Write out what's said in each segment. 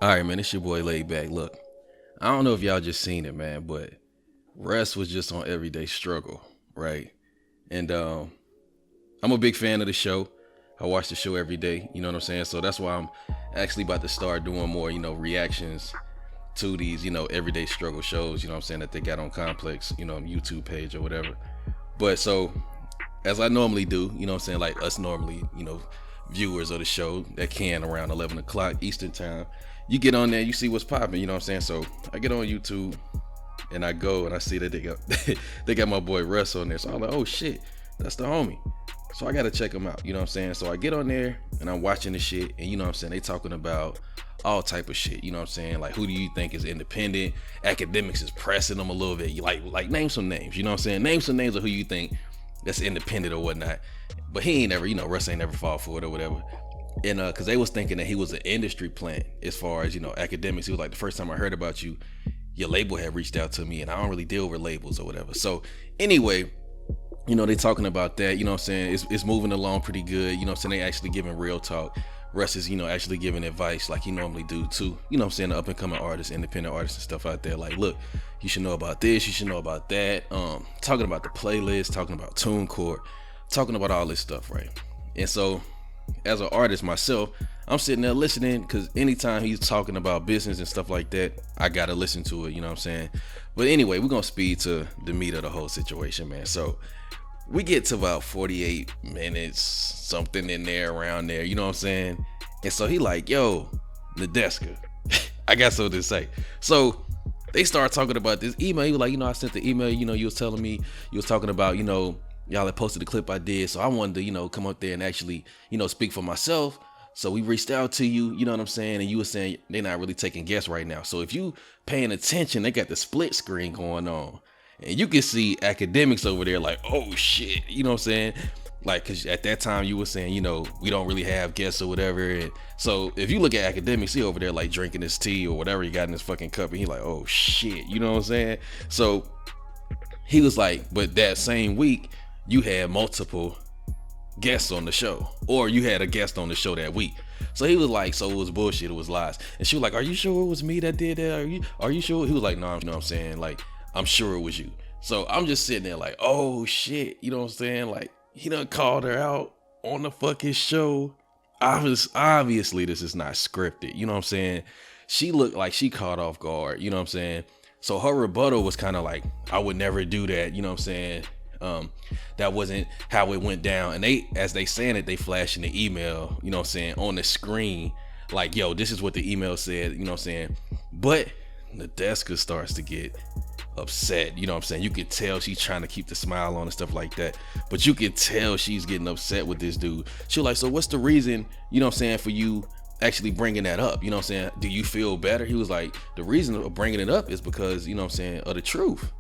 All right, man, it's your boy Laid Back. Look, I don't know if y'all just seen it, man, but Russ was just on Everyday Struggle, right? And I'm a big fan of the show. I watch the show every day, you know what I'm saying? So that's why I'm actually about to start doing more, reactions to these, Everyday Struggle shows, you know what I'm saying, that they got on Complex, on YouTube page or whatever. But so, as I normally do, you know what I'm saying, like us normally, viewers of the show that can around 11 o'clock Eastern time, you get on there, you see what's popping, you know what I'm saying? So I get on YouTube and I go and I see that they got they got my boy Russ on there. So I'm like, oh shit, that's the homie. So I gotta check him out, you know what I'm saying? So I get on there and I'm watching the shit, and you know what I'm saying, they talking about all type of shit, you know what I'm saying? Like, who do you think is independent? Academics is pressing them a little bit. You like name some names, you know what I'm saying? Name some names of who you think that's independent or whatnot. But he ain't never, Russ ain't never fall for it or whatever. And cause they was thinking that he was an industry plant as far as, academics. He was like, the first time I heard about you, your label had reached out to me, and I don't really deal with labels or whatever. So anyway, they talking about that, you know what I'm saying? It's moving along pretty good, you know what I'm saying? They actually giving real talk. Russ is, actually giving advice like he normally do too. You know what I'm saying? The up and coming artists, independent artists and stuff out there. Like, look, you should know about this, you should know about that. Talking about the playlist, talking about TuneCore, talking about all this stuff, right? And so, as an artist myself, I'm sitting there listening, because anytime he's talking about business and stuff like that, I gotta listen to it, you know what I'm saying? But anyway, we're gonna speed to the meat of the whole situation, man. So we get to about 48 minutes, something in there, around there, you know what I'm saying? And so he like, yo, Nadeska, I got something to say. So they start talking about this email. He was like, I sent the email, you was telling me, you was talking about, y'all had posted the clip I did. So I wanted to, come up there and actually, speak for myself. So we reached out to you, you know what I'm saying? And you were saying they're not really taking guests right now. So if you paying attention, they got the split screen going on. And you can see academics over there like, oh shit, you know what I'm saying? Like, cause at that time you were saying, we don't really have guests or whatever. And so if you look at academics, he over there like drinking his tea or whatever he got in his fucking cup, and he like, oh shit, you know what I'm saying? So he was like, but that same week you had multiple guests on the show, or you had a guest on the show that week. So he was like, so it was bullshit, it was lies. And she was like, are you sure it was me that did that? Are you sure? He was like, no, you know what I'm saying? Like, I'm sure it was you. So I'm just sitting there like, oh shit, you know what I'm saying? Like, he done called her out on the fucking show. Obviously this is not scripted, you know what I'm saying? She looked like she caught off guard, you know what I'm saying? So her rebuttal was kind of like, I would never do that, you know what I'm saying? That wasn't how it went down. And as they saying it, they flashing the email, you know what I'm saying, on the screen, like, yo, this is what the email said, you know what I'm saying? But Nadeska starts to get upset, you know what I'm saying? You could tell she's trying to keep the smile on and stuff like that, but you could tell she's getting upset with this dude. She was like, so what's the reason, you know what I'm saying, for you actually bringing that up? You know what I'm saying? Do you feel better? He was like, the reason of bringing it up is because, you know what I'm saying, of the truth.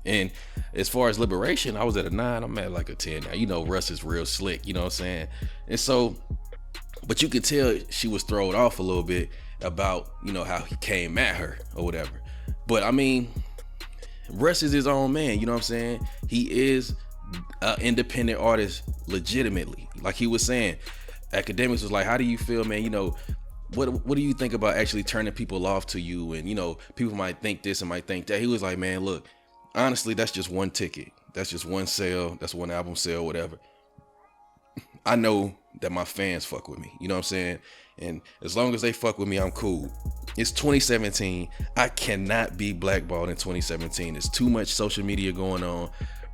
And as far as liberation, I was at a 9, I'm at like a 10 now. Russ is real slick, you know what I'm saying? And so, but you could tell she was thrown off a little bit about, how he came at her or whatever. But I mean, Russ is his own man, you know what I'm saying? He is an independent artist legitimately. Like he was saying, academics was like, how do you feel, man? What do you think about actually turning people off to you? And, people might think this and might think that. He was like, man, look, honestly, that's just one ticket. That's just one sale. That's one album sale, whatever. I know that my fans fuck with me, you know what I'm saying? And as long as they fuck with me, I'm cool. It's 2017. I cannot be blackballed in 2017. There's too much social media going on.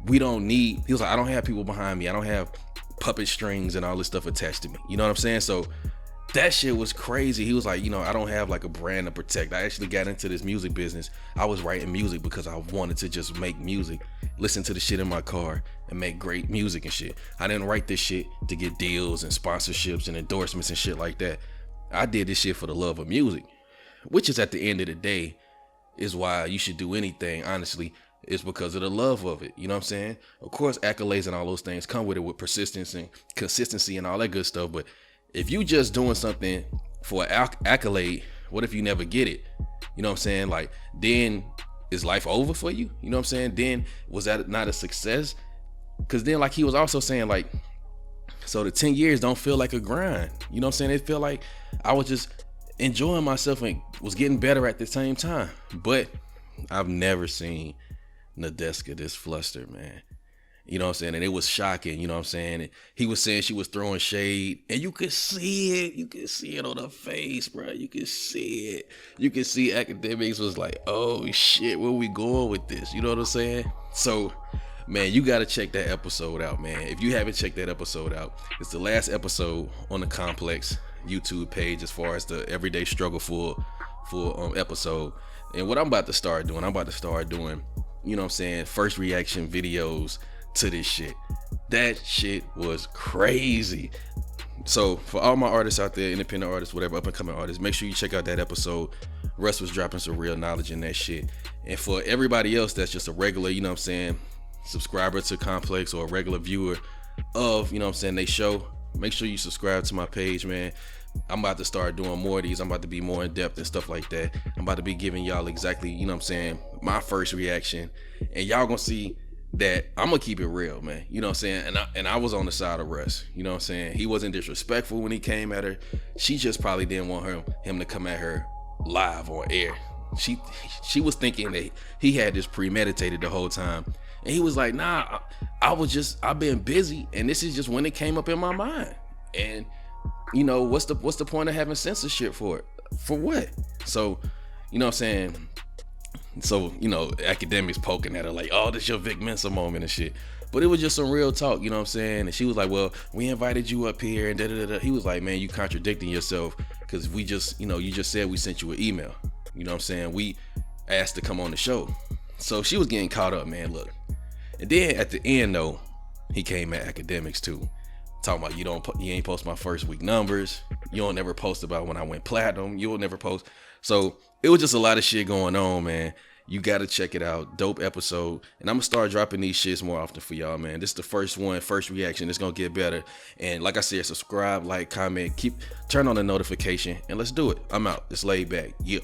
We don't need, he was like, I don't have people behind me. I don't have puppet strings and all this stuff attached to me. You know what I'm saying? So that shit was crazy. He was like, I don't have like a brand to protect. I actually got into this music business. I was writing music because I wanted to just make music, listen to the shit in my car and make great music and shit. I didn't write this shit to get deals and sponsorships and endorsements and shit like that. I did this shit for the love of music, which is at the end of the day is why you should do anything, honestly. It's because of the love of it. You know what I'm saying? Of course, accolades and all those things come with it, with persistence and consistency and all that good stuff. But if you just doing something for an accolade, what if you never get it? You know what I'm saying? Like, then is life over for you? You know what I'm saying? Then was that not a success? Because then, like, he was also saying, like, so the 10 years don't feel like a grind. You know what I'm saying? It feel like I was just enjoying myself and was getting better at the same time. But I've never seen Nadeska this flustered, man. You know what I'm saying? And it was shocking, you know what I'm saying? And he was saying she was throwing shade, and you could see it. You could see it on her face, bro. You could see it. You could see Academics was like, oh shit, where we going with this? You know what I'm saying? So, man, you got to check that episode out, man. If you haven't checked that episode out, it's the last episode on the Complex YouTube page as far as the Everyday Struggle full episode. And what I'm about to start doing, you know what I'm saying, first reaction videos to this shit. That shit was crazy. So for all my artists out there, independent artists, whatever, up and coming artists, make sure you check out that episode. Russ was dropping some real knowledge in that shit. And for everybody else that's just a regular, you know what I'm saying, subscriber to Complex or a regular viewer of, you know what I'm saying, they show, make sure you subscribe to my page, man. I'm about to start doing more of these. I'm about to be more in depth and stuff like that. I'm about to be giving y'all exactly, you know what I'm saying, my first reaction. And y'all gonna see that I'm gonna keep it real, man. You know what I'm saying? And I was on the side of Russ. You know what I'm saying? He wasn't disrespectful when he came at her. She just probably didn't want him to come at her live on air. She was thinking that he had this premeditated the whole time. And he was like, nah, I've been busy, and this is just when it came up in my mind. And you know, what's the point of having censorship for it? For what? So, you know what I'm saying? So, you know, Academics poking at her like, oh, this your Vic Mensa moment and shit. But it was just some real talk, you know what I'm saying? And she was like, well, we invited you up here and da-da-da-da. He was like, man, you contradicting yourself, because we just, you know, you just said we sent you an email. You know what I'm saying? We asked to come on the show. So she was getting caught up, man, look. And then at the end, though, he came at Academics too. Talking about you ain't post my first week numbers. You don't never post about when I went platinum. You'll never post. So it was just a lot of shit going on, man. You got to check it out. Dope episode. And I'm going to start dropping these shits more often for y'all, man. This is the first one, first reaction. It's going to get better. And like I said, subscribe, like, comment, turn on the notification, and let's do it. I'm out. It's Laid Back. Yeah.